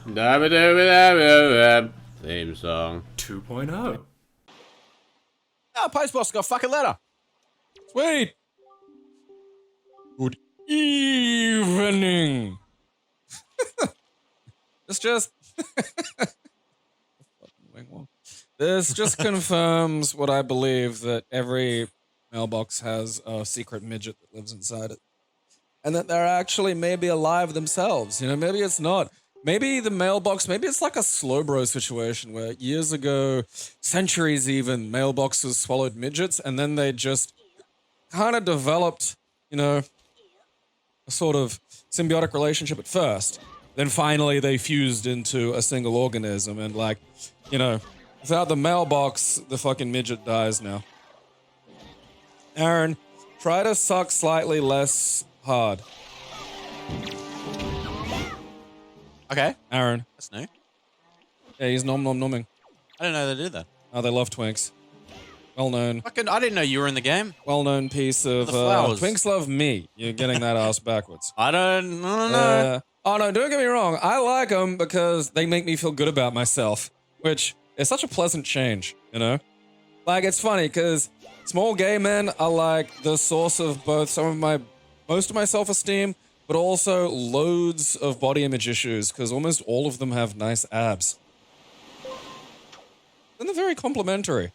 Theme song. 2.0. Oh, Postbox got a fucking letter. Sweet. Good evening. This just confirms what I believe, that every mailbox has a secret midget that lives inside it. And that they're actually maybe alive themselves. You know, maybe it's not. Maybe the mailbox, maybe it's like a slow bro situation where years ago, centuries even, mailboxes swallowed midgets and then they just kind of developed, you know, a sort of symbiotic relationship at first. Then finally they fused into a single organism and like, you know, without the mailbox, the fucking midget dies now. Aaron, try to suck slightly less hard. Okay. Aaron. That's new. Yeah, he's nom-nom-nomming. I didn't know they did that. Oh, they love Twinks. Well-known. Fucking, I didn't know you were in the game. Well-known piece of... The flowers. Twinks love me. You're getting that ass backwards. I don't know. Oh, no, don't get me wrong. I like them because they make me feel good about myself, which is such a pleasant change, you know? Like, it's funny because small gay men are like the source of both most of my self-esteem, but also loads of body image issues because almost all of them have nice abs. And they're very complimentary.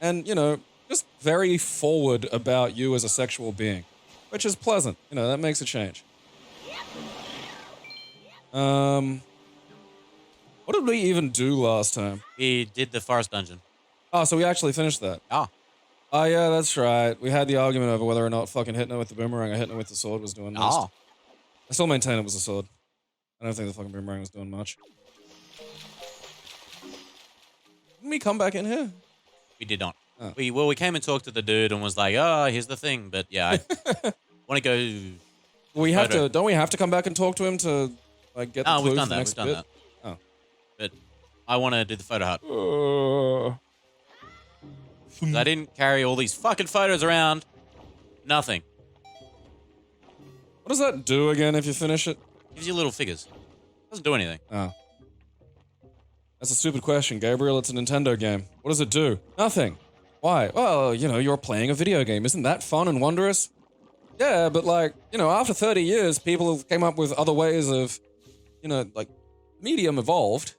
And, you know, just very forward about you as a sexual being, which is pleasant. You know, that makes a change. What did we even do last time? We did the forest dungeon. Oh, so we actually finished that. Oh, yeah, that's right. We had the argument over whether or not fucking hitting it with the boomerang or hitting it with the sword was doing most. I still maintain it was the sword. I don't think the fucking boomerang was doing much. Didn't we come back in here? We did not. Oh. We came and talked to the dude and was like, oh, here's the thing. But yeah, I want to go... Don't we have to come back and talk to him to like get the clue for the next bit? We've done that. Oh. But I want to do the photo hut. I didn't carry all these fucking photos around. Nothing. What does that do again if you finish it? Gives you little figures. Doesn't do anything. Oh. That's a stupid question, Gabriel. It's a Nintendo game. What does it do? Nothing. Why? Well, you know, you're playing a video game. Isn't that fun and wondrous? Yeah, but like, you know, after 30 years, people came up with other ways of, you know, like, medium evolved.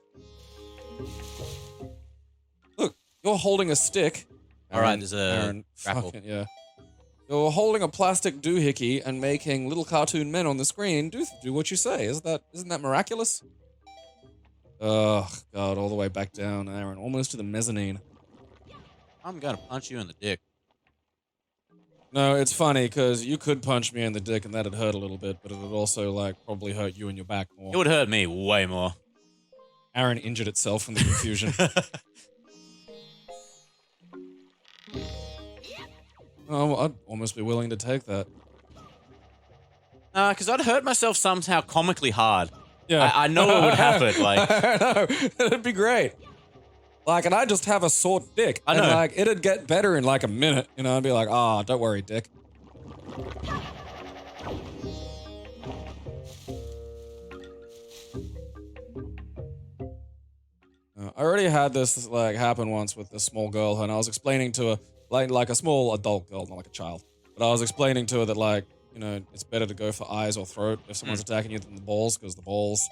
Look, you're holding a stick. All right, there's a Aaron, grapple. Yeah. You're holding a plastic doohickey and making little cartoon men on the screen do what you say. Isn't that miraculous? Oh, God, all the way back down, Aaron, almost to the mezzanine. I'm gonna punch you in the dick. No, it's funny, because you could punch me in the dick and that'd hurt a little bit, but it would also, like, probably hurt you in your back more. It would hurt me way more. Aaron injured itself from the confusion. Oh, I'd almost be willing to take that. Because I'd hurt myself somehow comically hard. Yeah. I know what would happen, like... I know, it'd be great. Like, and I'd just have a sore dick. I know. And, like, it'd get better in, like, a minute. You know, I'd be like, oh, don't worry, dick. I already had this, like, happen once with this small girl, and I was explaining to her, like a small adult girl, not like a child. But I was explaining to her that, like, you know, it's better to go for eyes or throat if someone's attacking you than the balls, because the balls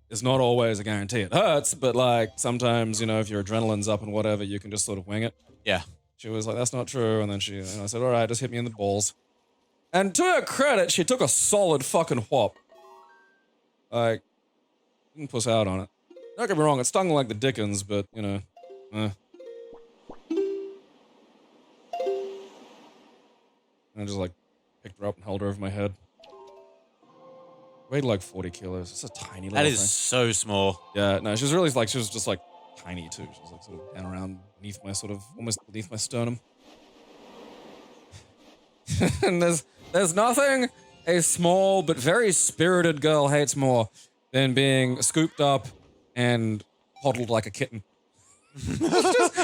is not always a guarantee. It hurts, but, like, sometimes, you know, if your adrenaline's up and whatever, you can just sort of wing it. Yeah. She was like, that's not true. And then I said, all right, just hit me in the balls. And to her credit, she took a solid fucking whop. Like, didn't puss out on it. Don't get me wrong, it stung like the dickens, but, you know, I just, like, picked her up and held her over my head. Weighed like 40 kilos. It's a tiny little thing. That is so small. Yeah, no, she was just, like, tiny, too. She was, like, sort of down around beneath my almost beneath my sternum. And there's nothing a small but very spirited girl hates more than being scooped up and coddled like a kitten. Just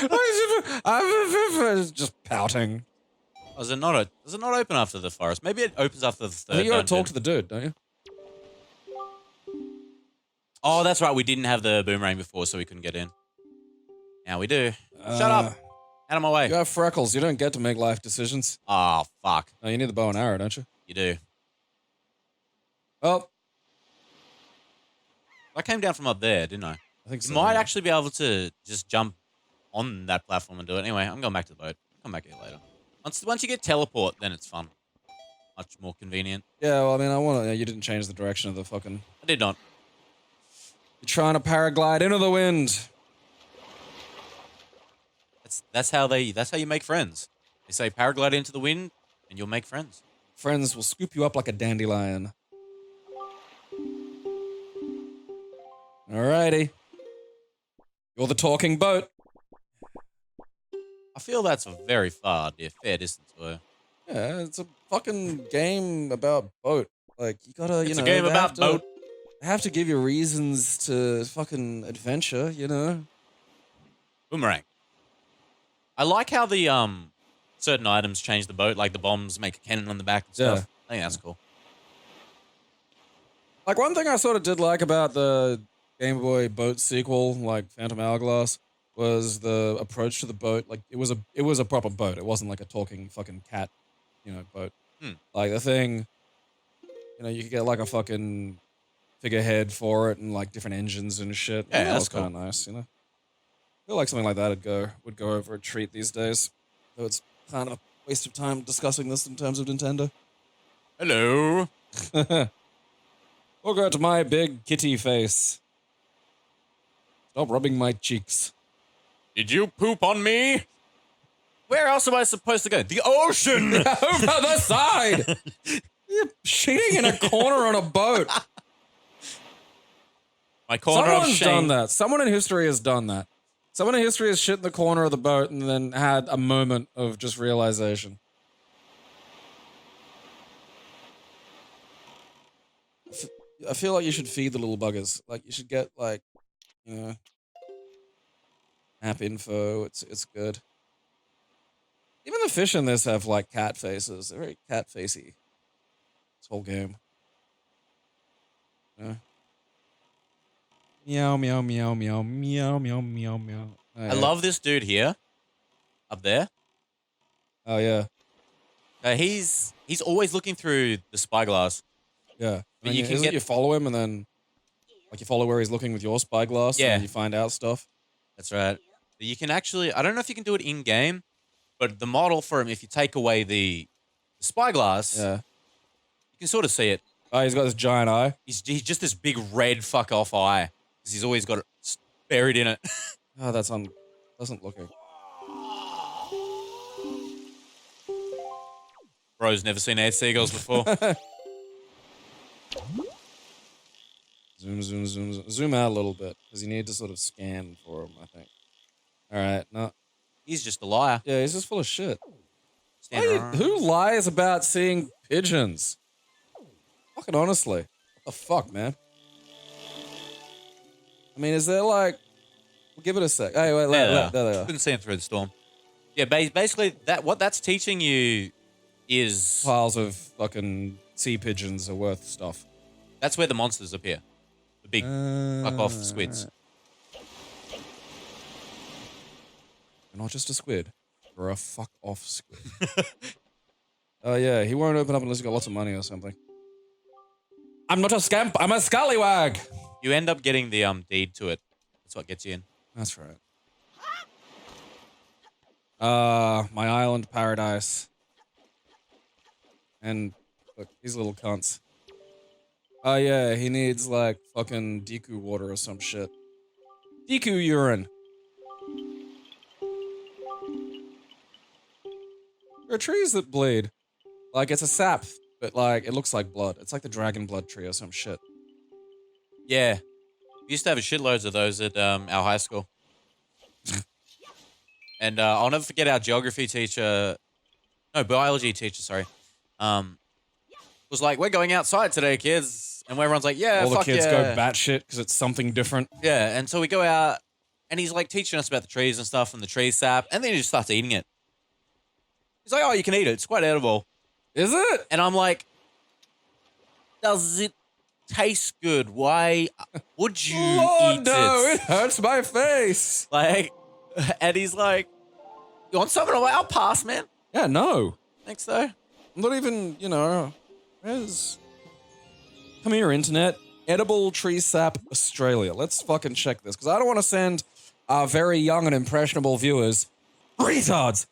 pouting. Does it not open after the forest? Maybe it opens after the third I think you gotta dungeon. talk to the dude, don't you? Oh, that's right. We didn't have the boomerang before, so we couldn't get in. Now we do. Shut up. Out of my way. You have freckles. You don't get to make life decisions. Oh, fuck. Oh, you need the bow and arrow, don't you? You do. Oh, I came down from up there, didn't I? I think so. You might yeah. actually be able to just jump on that platform and do it. Anyway, I'm going back to the boat. Come back here later. Once you get teleport, then it's fun. Much more convenient. Yeah, well, I mean, I want to. You didn't change the direction of the fucking. I did not. You're trying to paraglide into the wind. That's how you make friends. They say paraglide into the wind, and you'll make friends. Friends will scoop you up like a dandelion. Alrighty. You're the talking boat. I feel that's a very fair distance away. Yeah, it's a fucking game about boat. Like, you gotta, It's a game they about have to- boat. They have to give you reasons to fucking adventure, you know? Boomerang. I like how the certain items change the boat, like the bombs make a cannon on the back and stuff. Yeah. I think that's cool. Like, one thing I sort of did like about the Game Boy boat sequel, like Phantom Hourglass, was the approach to the boat. Like, it was a proper boat. It wasn't like a talking fucking cat, boat. Like, the thing, you could get like a fucking figurehead for it and like different engines and shit. Yeah, that that's was kind of nice, I feel like something like that would go over a treat these days. Though it's kind of a waste of time discussing this in terms of Nintendo. Hello. Look at my big kitty face. Stop rubbing my cheeks. Did you poop on me? Where else am I supposed to go? The ocean! Over the side! You're shitting in a corner on a boat. My corner of Someone's shame. done that. Someone in history has done that. Someone in history has shit in the corner of the boat and then had a moment of just realization. I feel like you should feed the little buggers. Like, you should get, like, app info. It's good. Even the fish in this have, like, cat faces. They're very cat facey. This whole game. Meow, meow, meow, meow, meow, meow, meow, meow. Oh, I love this dude here. Up there. Oh, yeah. He's always looking through the spyglass. Yeah. But And you can you follow him and then, like, you follow where he's looking with your spyglass and Yeah. then you find out stuff. That's right. You can actually, I don't know if you can do it in game, but the model for him, if you take away the spyglass, Yeah. you can sort of see it. Oh, he's got this giant eye. He's just this big red fuck off eye because he's always got it buried in it. Oh, that's doesn't look it. Bro's never seen 8 seagulls before. Zoom, zoom, zoom, zoom. Zoom out a little bit because you need to sort of scan for him, I think. All right, no. He's just a liar. Yeah, he's just full of shit. Standing around. Who lies about seeing pigeons? Fucking honestly. What the fuck, man? I mean, is there like... We'll give it a sec. Hey, wait, there they are. Couldn't see him through the storm. Yeah, basically, what that's teaching you is... Piles of fucking sea pigeons are worth stuff. That's where the monsters appear. The big fuck off squids. You're not just a squid. You're a fuck off squid. Oh, yeah. He won't open up unless you got lots of money or something. I'm not a scamp. I'm a scallywag. You end up getting the deed to it. That's what gets you in. That's right. My island paradise. And look, these little cunts. Oh yeah, he needs like fucking Deku water or some shit. Deku urine. There are trees that bleed. Like it's a sap, but like it looks like blood. It's like the dragon blood tree or some shit. Yeah. We used to have shitloads of those at our high school. And I'll never forget our geography teacher, no, biology teacher, sorry, was like, we're going outside today, kids. And everyone's like, yeah, All the fuck kids yeah. go batshit because it's something different. Yeah, and so we go out, and he's like teaching us about the trees and stuff and the tree sap, and then he just starts eating it. He's like, oh, you can eat it. It's quite edible. Is it? And I'm like, does it tastes good. Why would you Lord, eat no, it? it hurts my face. Like, and he's like, you want something? I'm like, I'll pass, man. Yeah, no. Thanks, though. I'm not even, where's... Come here, internet. Edible tree sap Australia. Let's fucking check this, because I don't want to send our very young and impressionable viewers, retards,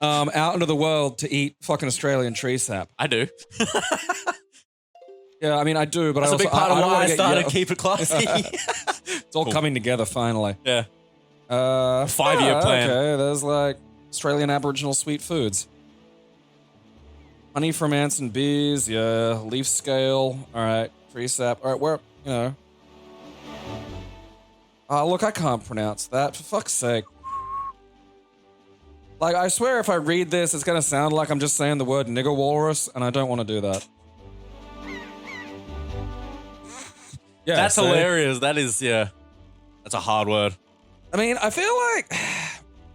out into the world to eat fucking Australian tree sap. I do. Yeah, I mean, I do, but That's I a big also... part of don't why wanna I get started ye- Keep It Classy. It's all coming together, finally. Yeah. 5-year plan. Okay, there's like Australian Aboriginal sweet foods. Honey from ants and bees, yeah. Leaf scale, all right. Tree sap, all right. Where, look, I can't pronounce that. For fuck's sake. Like, I swear, if I read this, it's gonna sound like I'm just saying the word nigger walrus, and I don't want to do that. Yeah, That's see? hilarious. That is, yeah. That's a hard word. I mean, I feel like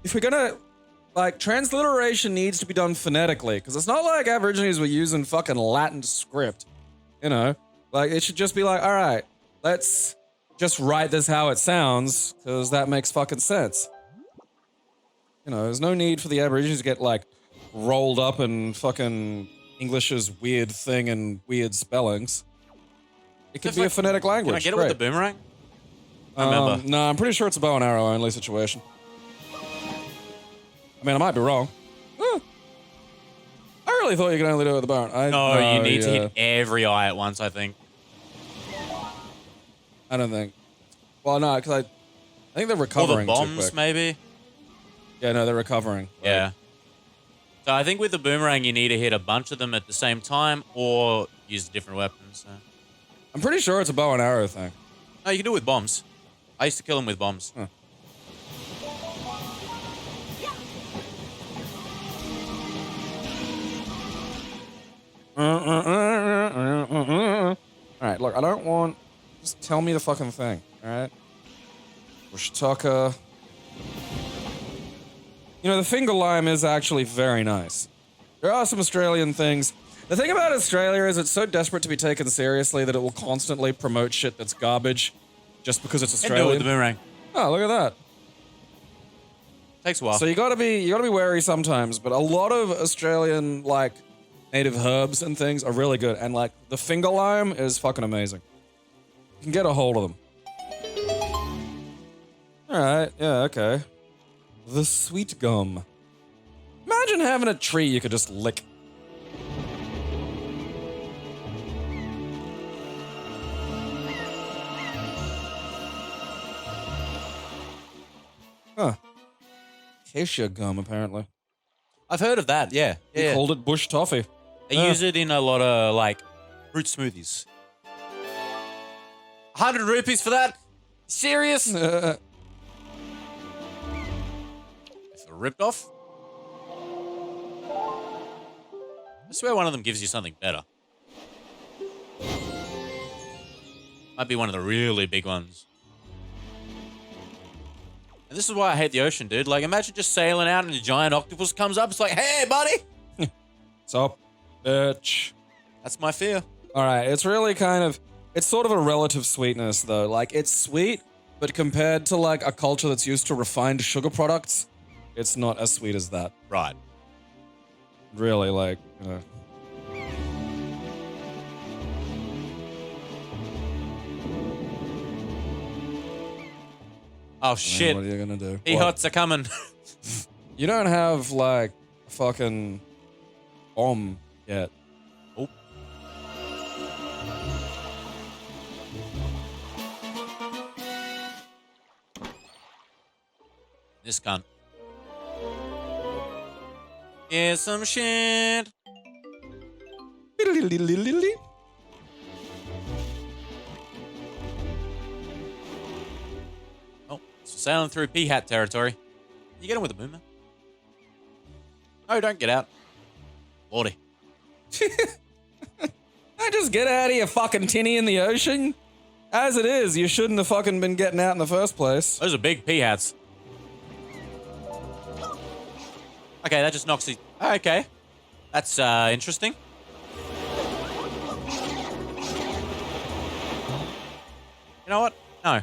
if we're gonna, like, transliteration needs to be done phonetically, because it's not like Aborigines were using fucking Latin script, Like, it should just be like, all right, let's just write this how it sounds, because that makes fucking sense. There's no need for the Aborigines to get, like, rolled up in fucking English's weird thing and weird spellings. It could If be I- a phonetic language. Can I get it Great. with the boomerang? I remember. No, I'm pretty sure it's a bow and arrow only situation. I mean, I might be wrong. I really thought you could only do it with the bow. No, you need to hit every eye at once, I think. I don't think. Well, no, because I think they're Or recovering the too bombs, quick. maybe? Yeah, no, they're recovering. Yeah. So I think with the boomerang, you need to hit a bunch of them at the same time or use different weapons. So. I'm pretty sure it's a bow and arrow thing. No, you can do it with bombs. I used to kill them with bombs. Huh. Alright, look, I don't want... Just tell me the fucking thing, alright? Bushtucker. The finger lime is actually very nice. There are some Australian things. The thing about Australia is it's so desperate to be taken seriously that it will constantly promote shit that's garbage just because it's And do it with Australian. the boomerang. Oh, look at that. Takes a while. So you gotta be wary sometimes, but a lot of Australian, like, native herbs and things are really good. And, like, the finger lime is fucking amazing. You can get a hold of them. Alright, yeah, okay. The sweet gum. Imagine having a tree you could just lick. Huh. Acacia gum, apparently. I've heard of that, yeah. He Yeah. called it bush toffee. They use it in a lot of, like, fruit smoothies. 100 rupees for that? Serious? If it ripped off? I swear one of them gives you something better. Might be one of the really big ones. And this is why I hate the ocean, dude. Like, imagine just sailing out and a giant octopus comes up. It's like, hey, buddy. Sup, bitch. That's my fear. All right, it's really kind of, it's sort of a relative sweetness, though. Like, it's sweet, but compared to, like, a culture that's used to refined sugar products, it's not as sweet as that. Right. Really, like, Oh, shit. What are you gonna do? Pea What? hots are coming. You don't have, like, a fucking bomb yet. Oh. This cunt. Here's some shit. Oh, sailing through pea hat territory. You get him with a boomer. No, don't get out. Lordy. I just get out of your fucking tinny in the ocean. As it is, you shouldn't have fucking been getting out in the first place. Those are big pea hats. Okay, that just knocks the... Okay. That's, interesting. You know what? No.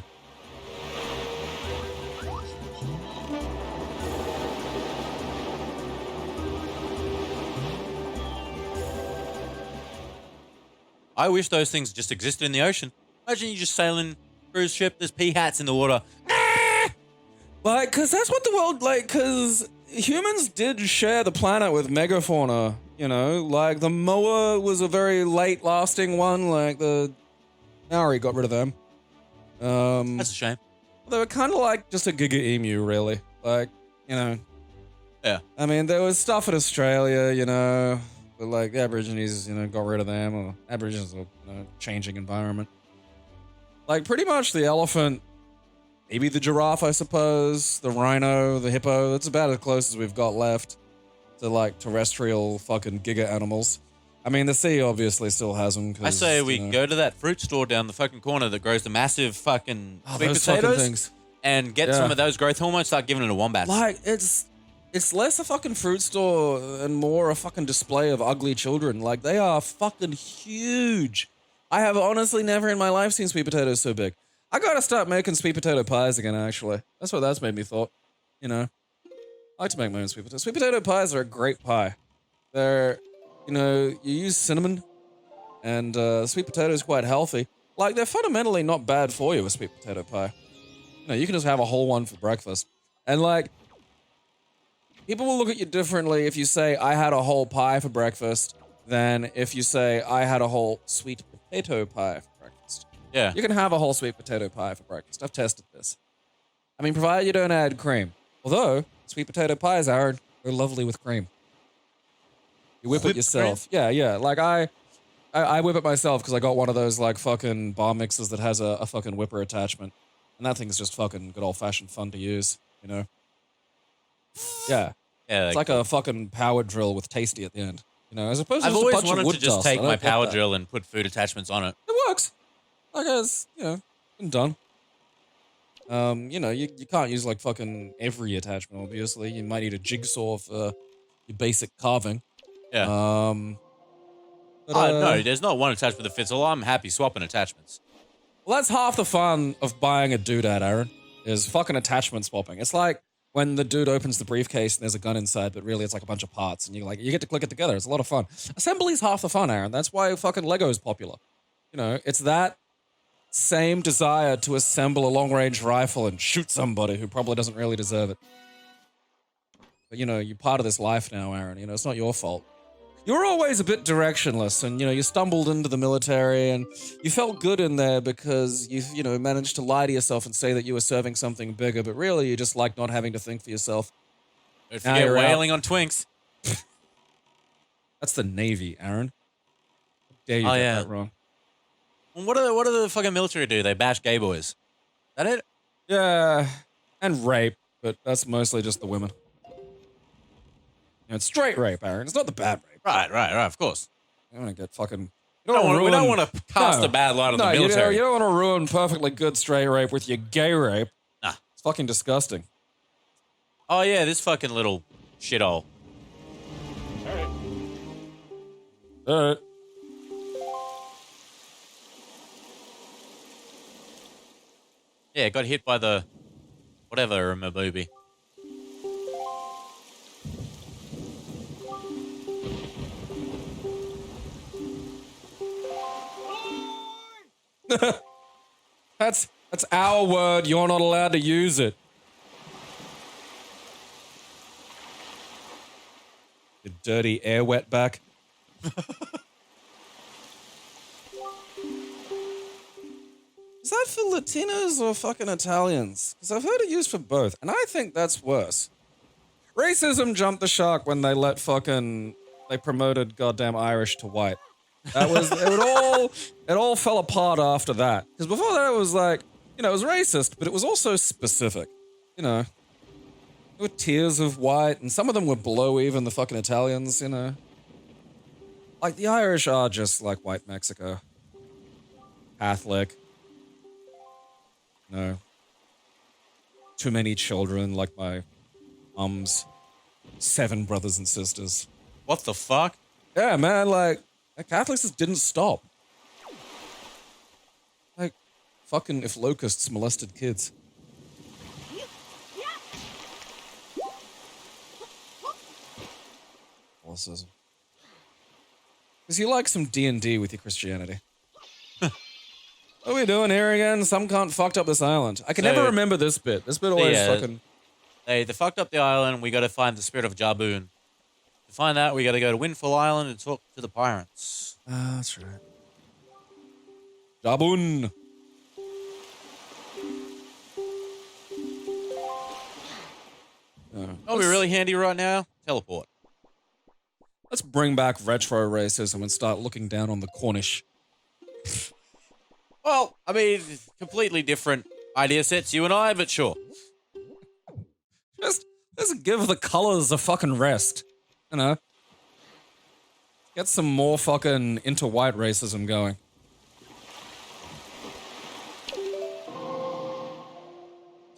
I wish those things just existed in the ocean. Imagine you just sailing cruise ship, there's pea hats in the water. Like, cause that's what the world, like, cause humans did share the planet with megafauna, you know? Like, the moa was a very late lasting one, like the Maori got rid of them. That's a shame. They were kind of like just a giga emu, really. Like, you know. Yeah. I mean, there was stuff in Australia, you know, but like the Aborigines, you know, got rid of them, or Aborigines are, you know, changing environment. Like, pretty much the elephant, maybe the giraffe, I suppose, the rhino, the hippo. That's about as close as we've got left to like terrestrial fucking giga animals. I mean, the sea obviously still has them. I say we go to that fruit store down the fucking corner that grows the massive fucking sweet those fucking potatoes things. and get some of those growth hormones, start giving it to wombats. Like, it's less a fucking fruit store and more a fucking display of ugly children. Like, they are fucking huge. I have honestly never in my life seen sweet potatoes so big. I gotta start making sweet potato pies again, actually. That's what that's made me thought. You know? I like to make my own sweet potatoes. Sweet potato pies are a great pie. They're, you know, you use cinnamon, and sweet potato is quite healthy. Like, they're fundamentally not bad for you, a sweet potato pie. You know, you can just have a whole one for breakfast. And, like, people will look at you differently if you say, I had a whole pie for breakfast, than if you say, I had a whole sweet potato pie for breakfast. Yeah. You can have a whole sweet potato pie for breakfast. I've tested this. I mean, provided you don't add cream. Although, sweet potato pies, Aaron, they're lovely with cream. You whip it yourself. Cream? Yeah. Like, I whip it myself because I got one of those, like, fucking bar mixers that has a fucking whipper attachment. And that thing's just fucking good old-fashioned fun to use, you know? Yeah. Yeah, It's like a fucking power drill with tasty at the end. You know, as opposed to I've just a always bunch of wanted wood to just dust. take I my don't get power that. drill and put food attachments on it. It works. Like, it's, you know, been done. You know, you can't use, like, fucking every attachment, obviously. You might need a jigsaw for your basic carving. Yeah. But, No, there's not one attachment that fits all. I'm happy swapping attachments. well, that's half the fun of buying a doodad, Aaron, is fucking attachment swapping. It's like when the dude opens the briefcase and there's a gun inside, but really it's like a bunch of parts, and you get to click it together. It's a lot of fun. Assembly's half the fun, Aaron. That's why fucking Lego's popular. You know, it's that same desire to assemble a long-range rifle and shoot somebody who probably doesn't really deserve it. But, you know, you're part of this life now, Aaron. You know, it's not your fault. You were always a bit directionless, and, you know, you stumbled into the military, and you felt good in there because you know, managed to lie to yourself and say that you were serving something bigger, but really you just like not having to think for yourself. Don't Now forget you're whaling on Twinks. That's the Navy, Aaron. How dare you Oh, get yeah. that wrong? What do the fucking military do? They bash gay boys. Is that it? Yeah, and rape, but that's mostly just the women. You know, it's straight rape, Aaron. It's not the bad rape. Right, of course. I don't get fucking... We don't want to cast a bad light on the military. You don't want to ruin perfectly good straight rape with your gay rape. Nah. It's fucking disgusting. Oh, yeah, this fucking little shithole. All right. Yeah, got hit by the whatever in my booby. That's our word. You're not allowed to use it. You dirty air wetback. Is that for Latinos or fucking Italians? Because I've heard it used for both, and I think that's worse. Racism jumped the shark when they promoted goddamn Irish to white. That was, it all fell apart after that. Because before that it was like, you know, it was racist, but it was also specific. You know, there were tiers of white, and some of them were below even the fucking Italians, you know. Like, the Irish are just like white Mexico. Catholic. No. Too many children, like my mum's 7 brothers and sisters. What the fuck? Yeah, man, like, the Catholics just didn't stop. Like, fucking if locusts molested kids. Catholicism. Because you like some D&D with your Christianity. What are we doing here again? Some cunt fucked up this island. I can never remember this bit. This bit always fucking... They fucked up the island. We got to find the spirit of Jaboon. To find that, we got to go to Windfall Island and talk to the pirates. Ah, that's right. Jaboon. Oh, we're really handy right now? Teleport. Let's bring back retro racism and start looking down on the Cornish. Well, I mean, completely different idea sets, you and I, but sure. Just give the colors a fucking rest. You know? Get some more fucking inter-white racism going.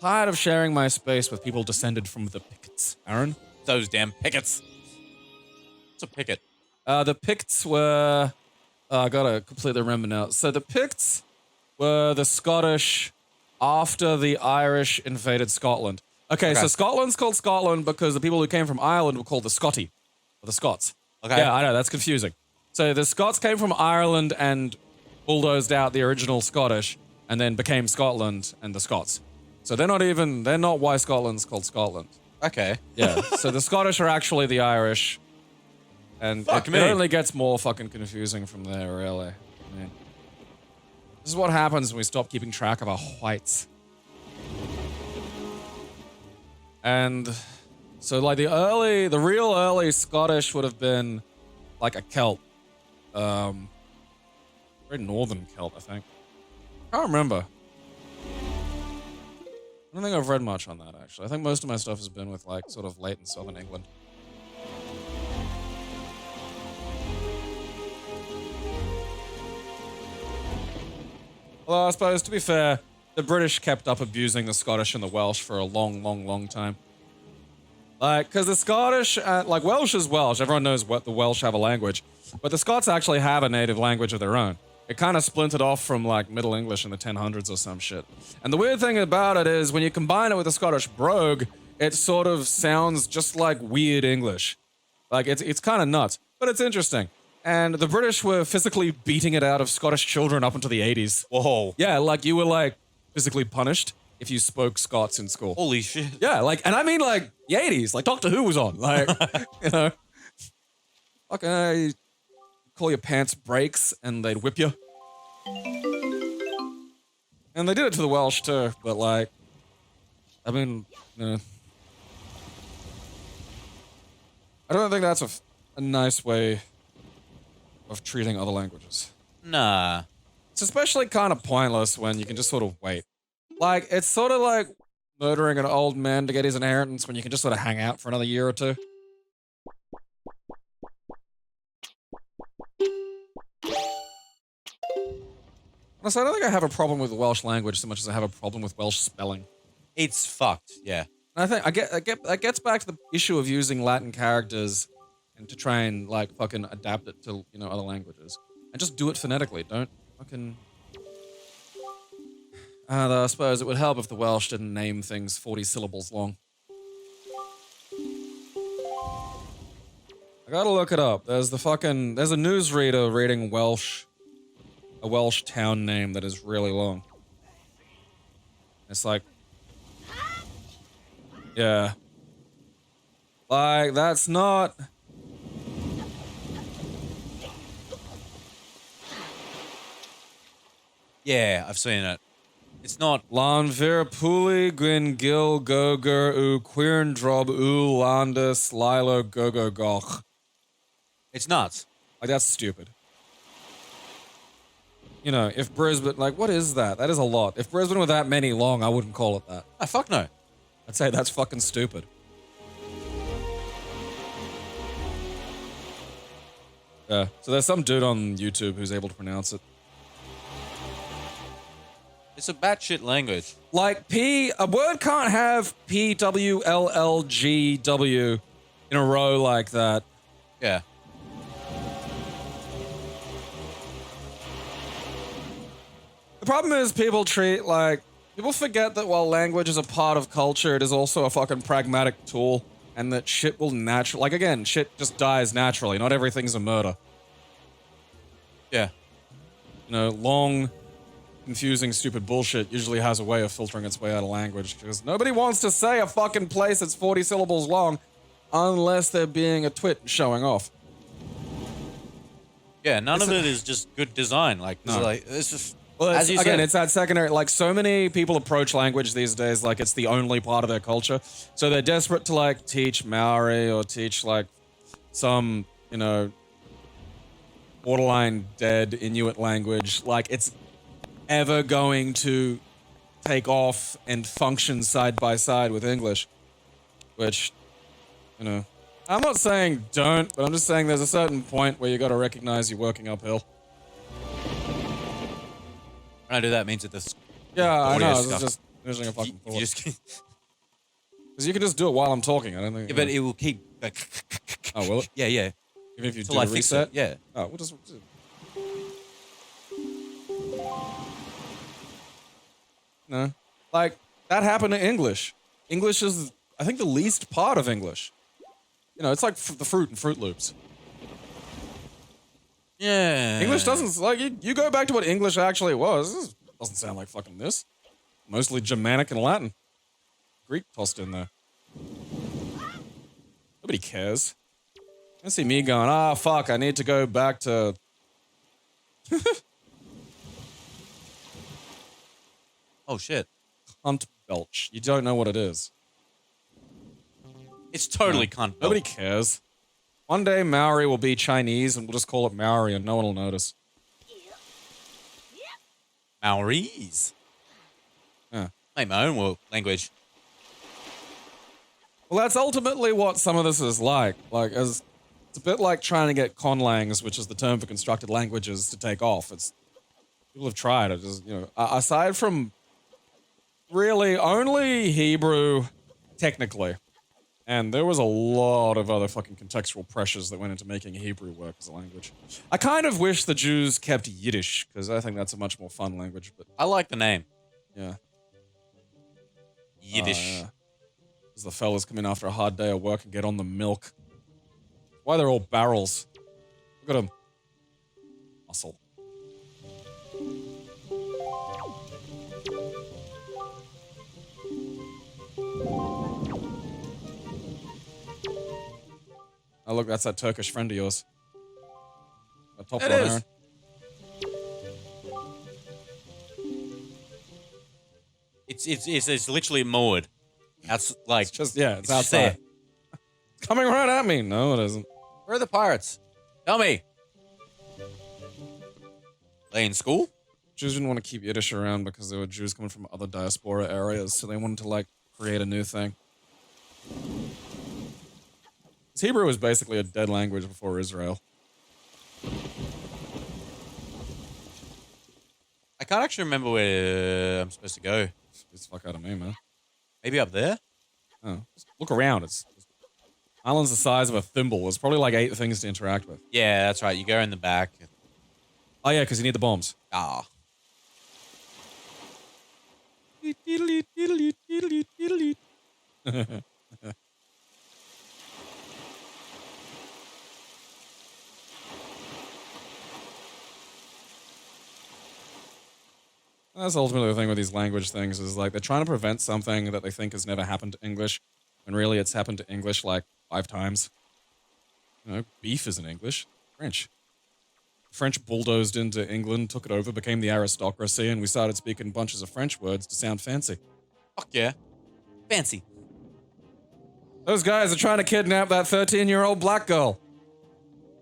Tired of sharing my space with people descended from the Pickets, Aaron. Those damn pickets. What's a picket? The Picts were... I gotta completely remember now. So the Picts were the Scottish after the Irish invaded Scotland. Okay, so Scotland's called Scotland because the people who came from Ireland were called the Scotty. Or the Scots. Okay. Yeah, I know, that's confusing. So the Scots came from Ireland and bulldozed out the original Scottish and then became Scotland and the Scots. So they're not why Scotland's called Scotland. Okay. Yeah, so the Scottish are actually the Irish. And it only gets more fucking confusing from there, really. I mean, this is what happens when we stop keeping track of our whites. And so, like, the real early Scottish would have been like a Celt. Very northern Celt, I think. I can't remember. I don't think I've read much on that, actually. I think most of my stuff has been with, like, sort of late and southern England. Although, I suppose, to be fair, the British kept up abusing the Scottish and the Welsh for a long, long, long time. Like, because the Scottish, like, Welsh is Welsh. Everyone knows what the Welsh have a language. But the Scots actually have a native language of their own. It kind of splintered off from, like, Middle English in the 1000s or some shit. And the weird thing about it is, when you combine it with the Scottish brogue, it sort of sounds just like weird English. Like, it's kind of nuts. But it's interesting. And the British were physically beating it out of Scottish children up into the 80s. Whoa. Yeah, like, you were, like, physically punished if you spoke Scots in school. Holy shit. Yeah, like, and I mean, like, the 80s. Like, Doctor Who was on. Like, you know. Okay, call your pants brakes and they'd whip you. And they did it to the Welsh, too. But, like, I mean, I don't think that's a nice way of treating other languages. Nah. It's especially kind of pointless when you can just sort of wait. Like, it's sort of like murdering an old man to get his inheritance when you can just sort of hang out for another year or two. Honestly, I don't think I have a problem with the Welsh language so much as I have a problem with Welsh spelling. It's fucked, yeah. And I think that gets back to the issue of using Latin characters and to try and, like, fucking adapt it to, you know, other languages. And just do it phonetically. Don't fucking... Though I suppose it would help if the Welsh didn't name things 40 syllables long. I gotta look it up. There's a newsreader reading a Welsh town name that is really long. It's like... Yeah. Like, that's not... Yeah, I've seen it. It's not... Lan Virapuli Gwyn Gil Gogur U Quirn Drob U Landis Lilo Gogo Goch. It's nuts. Like, that's stupid. You know, if Brisbane... Like, what is that? That is a lot. If Brisbane were that many long, I wouldn't call it that. Oh, fuck no. I'd say that's fucking stupid. Yeah, so there's some dude on YouTube who's able to pronounce it. It's a batshit language. Like, a word can't have PWLLGW in a row like that. Yeah. problem is people people forget that while language is a part of culture, it is also a fucking pragmatic tool, and that shit will naturally, like again, shit just dies naturally. Not everything's a murder. Yeah. You know, long, confusing, stupid bullshit usually has a way of filtering its way out of language, because nobody wants to say a fucking place that's 40 syllables long unless they're being a twit and showing off. Yeah, none of it is just good design. Like, No. it's just, Well, as you again, said. it's that secondary. Like, so many people approach language these days like it's the only part of their culture. So they're desperate to, like, teach Maori or teach, like, some, you know, borderline dead Inuit language. Like, it's ever going to take off and function side by side with English. Which, you know, I'm not saying don't, but I'm just saying there's a certain point where you got to recognize you're working uphill. When I do that, it means that this. Yeah, I audio know. It's stuff- just finishing a fucking You thought. just, Because you can just do it while I'm talking. I don't think. yeah, but it will keep. Like, Oh, will it? Yeah, yeah. Even if you Till do I a fix reset? it. Yeah. Oh, we'll just. No. Like, that happened to English. English is, I think, the least part of English. You know, it's like the fruit and Fruit Loops. Yeah. English doesn't, like, you go back to what English actually was. This doesn't sound like fucking this. Mostly Germanic and Latin. Greek tossed in there. Nobody cares. I see me going, ah, fuck, I need to go back to. Oh shit. Cunt belch. You don't know what it is. It's totally cunt. Nobody cares. One day Maori will be Chinese and we'll just call it Maori and no one will notice. Maoris. Yeah. Make my own language. Well, that's ultimately what some of this is like. Like, it's a bit like trying to get conlangs, which is the term for constructed languages, to take off. People have tried it. Just, you know, aside from really only Hebrew, technically. And there was a lot of other fucking contextual pressures that went into making Hebrew work as a language. I kind of wish the Jews kept Yiddish, because I think that's a much more fun language, but I like the name. yeah. Yiddish. As the fellas come in after a hard day of work and get on the milk. Why they're all barrels. Look at them. Muscle. Oh, look, that's that Turkish friend of yours. That top It one, is. Aaron. It's literally moored. That's like It's just, yeah, it's just outside. there. It's coming right at me. No, it isn't. Where are the pirates? Tell me. They in school? Jews didn't want to keep Yiddish around because there were Jews coming from other diaspora areas, so they wanted to, like, create a new thing. 'Cause Hebrew was basically a dead language before Israel. I can't actually remember where I'm supposed to go. It's the fuck out of me, man. Maybe up there? Oh, just look around. Island's the size of a thimble. There's probably like 8 things to interact with. Yeah, that's right. You go in the back. Oh yeah, because you need the bombs. Ah. That's ultimately the thing with these language things is like they're trying to prevent something that they think has never happened to English, when really it's happened to English like 5 times. You know, beef isn't English, French. French bulldozed into England, took it over, became the aristocracy, and we started speaking bunches of French words to sound fancy. Fuck yeah. Fancy. Those guys are trying to kidnap that 13-year-old black girl.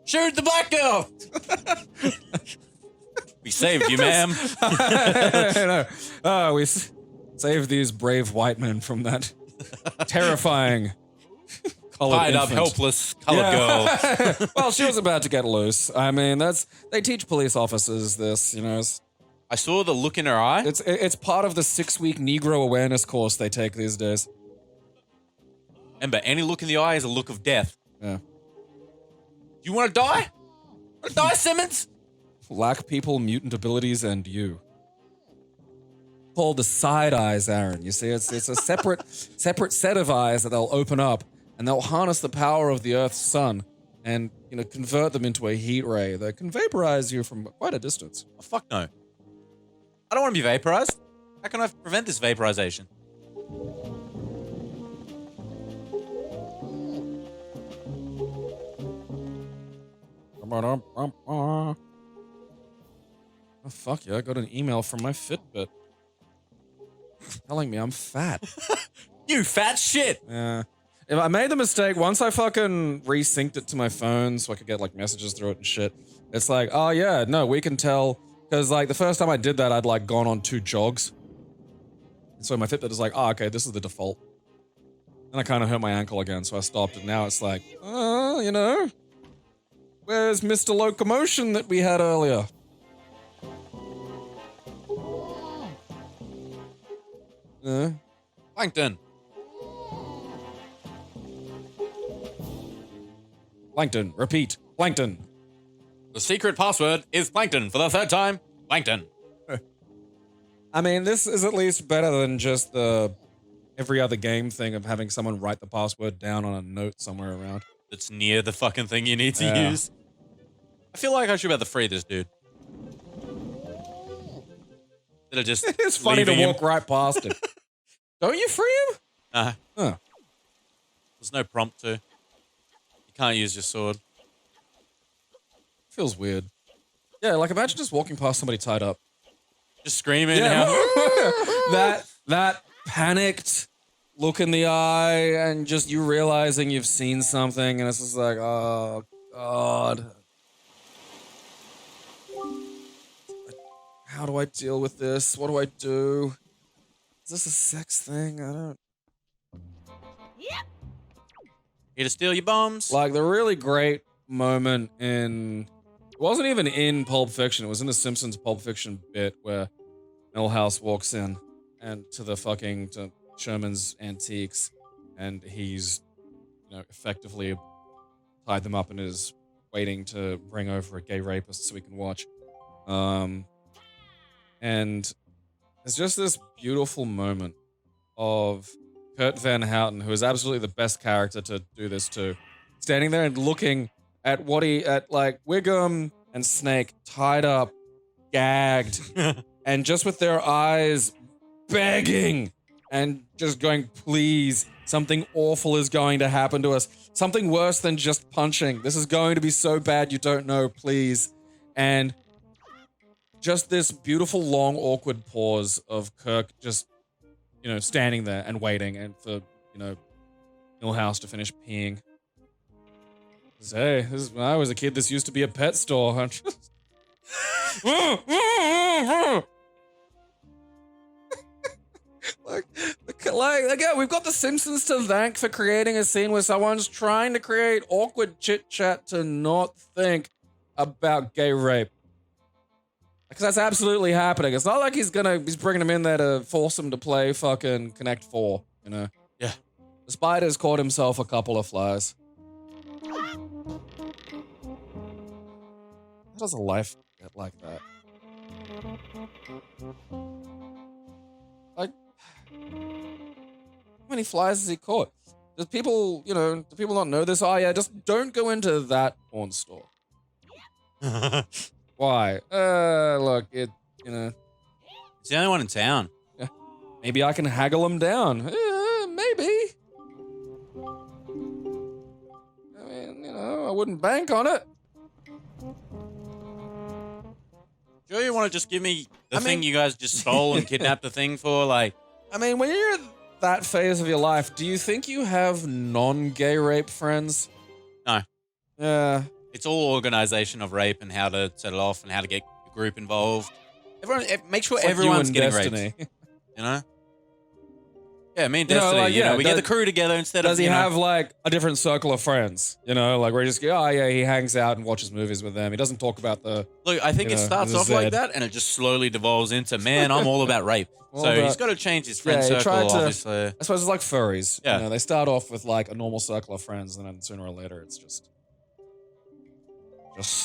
Shoot the black girl! We saved you, ma'am. We saved these brave white men from that terrifying colored Tied up, infant. helpless colored girl. Well, she was about to get loose. I mean, they teach police officers this, you know. I saw the look in her eye. It's part of the 6-week Negro awareness course they take these days. Remember, any look in the eye is a look of death. Yeah. You want to die? Want to die, Simmons? Black people, mutant abilities, and you. called the side eyes, Aaron. You see, it's a separate set of eyes that they'll open up, and they'll harness the power of the Earth's sun, and convert them into a heat ray that can vaporize you from quite a distance. Oh, fuck no. I don't want to be vaporized. How can I prevent this vaporization? Oh fuck yeah, I got an email from my Fitbit telling me I'm fat. You fat shit! Yeah. If I made the mistake, once I fucking resynced it to my phone so I could get like messages through it and shit, it's like, oh yeah, no, we can tell. Because like the first time I did that, I'd like gone on 2 jogs. And so my Fitbit is like, oh, okay, this is the default. And I kind of hurt my ankle again, so I stopped. And now it's like, where's Mr. Locomotion that we had earlier? Plankton. Plankton, repeat, Plankton. The secret password is Plankton for the 3rd time. Plankton. I mean, this is at least better than just the every other game thing of having someone write the password down on a note somewhere around. That's near the fucking thing you need to use. I feel like I should be able to free this dude. Instead of just It's funny to leaving walk right past him. Don't you free him? Huh. There's no prompt to. You can't use your sword. Feels weird. Yeah, like imagine just walking past somebody tied up. Just screaming. Yeah. that panicked look in the eye and just you realizing you've seen something and it's just like, oh God. How do I deal with this? What do I do? Is this a sex thing? I don't... Here to steal your bombs. Like the really great moment in... It wasn't even in Pulp Fiction. It was in the Simpsons Pulp Fiction bit where Milhouse walks in and to Sherman's Antiques and he's, effectively tied them up and is waiting to bring over a gay rapist so we can watch. And it's just this beautiful moment of Kurt Van Houten, who is absolutely the best character to do this to, standing there and looking at Wiggum and Snake tied up, gagged, and just with their eyes begging and just going, please, something awful is going to happen to us. Something worse than just punching. This is going to be so bad you don't know, please. And just this beautiful, long, awkward pause of Kirk just, standing there and waiting and for, Milhouse to finish peeing. Hey, when I was a kid, this used to be a pet store. like, again, we've got The Simpsons to thank for creating a scene where someone's trying to create awkward chit-chat to not think about gay rape. Because that's absolutely happening. It's not like he's bringing him in there to force him to play fucking Connect 4, Yeah. The spider's caught himself a couple of flies. How does a life get like that? Like, how many flies has he caught? Do people not know this? Oh yeah, just don't go into that porn store. Why? Look, it's the only one in town. Yeah. Maybe I can haggle him down. Maybe. I mean, I wouldn't bank on it. Sure you want to just give me the thing you guys just stole and kidnapped the thing for? Like, I mean, when you're at that phase of your life, do you think you have non-gay rape friends? No. Yeah. It's all organization of rape and how to set it off and how to get the group involved. Make sure It's like everyone's you and getting Destiny. raped. Yeah, me and Destiny, we get the crew together instead of, Does he have, like, a different circle of friends? Like, where he just go, oh, yeah, he hangs out and watches movies with them. He doesn't talk about the... Look, I think it starts off like that, and it just slowly devolves into, man, I'm all about rape. He's got to change his friend circle, obviously. I suppose it's like furries. Yeah. They start off with, like, a normal circle of friends, and then sooner or later, it's just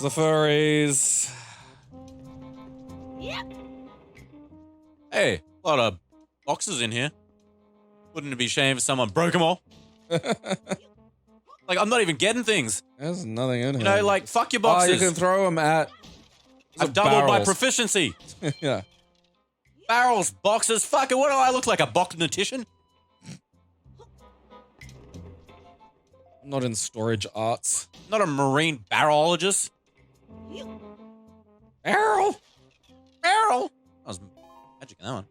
the furries. Hey, A lot of boxes in here. Wouldn't it be a shame if someone broke them all? Like, I'm not even getting things. There's nothing in You here. know, like, fuck your Oh, boxes. you can throw them at. I've doubled my barrels. proficiency. Yeah. Barrels, boxes, fuck it. What do I look like, a botanician? I'm not in storage arts. Not a marine barrelologist. Barrel. Barrel. That was magic in that one.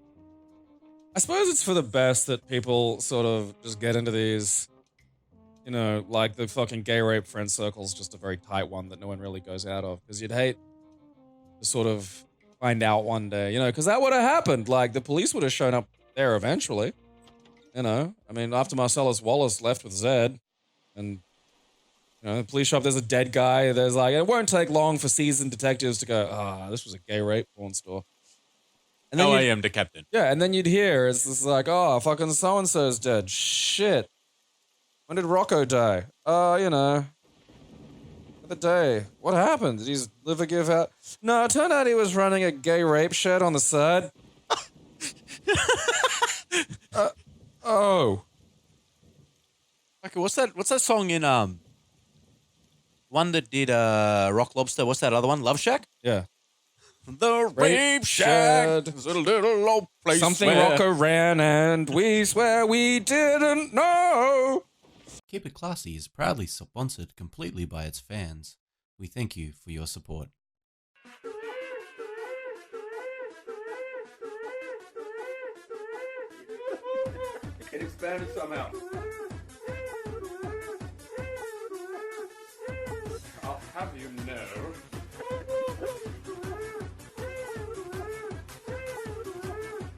I suppose it's for the best that people sort of just get into these, you know, like the fucking gay rape friend circle's just a very tight one that no one really goes out of. Because you'd hate to sort of find out one day, you know, because that would have happened. Like, the police would have shown up there eventually. You know, I mean, after Marcellus Wallace left with Zed, and, you know, the police show up, there's a dead guy. There's like, it won't take long for seasoned detectives to go, this was a gay rape porn store. And then I am the captain. yeah, and then you'd hear it's just like, oh, fucking so-and-so's dead. Shit. When did Rocco die? You know, the day. What happened? Did he live or give out? No, it turned out he was running a gay rape shed on the side. Oh. Okay, what's that song in one that did Rock Lobster? What's that other one? Love Shack? Yeah. The Rape Shack is a little old place. Something where- Rocco ran and we swear we didn't know. Keep It Classy is proudly sponsored completely by its fans. We thank you for your support. It expanded somehow. I'll have you know.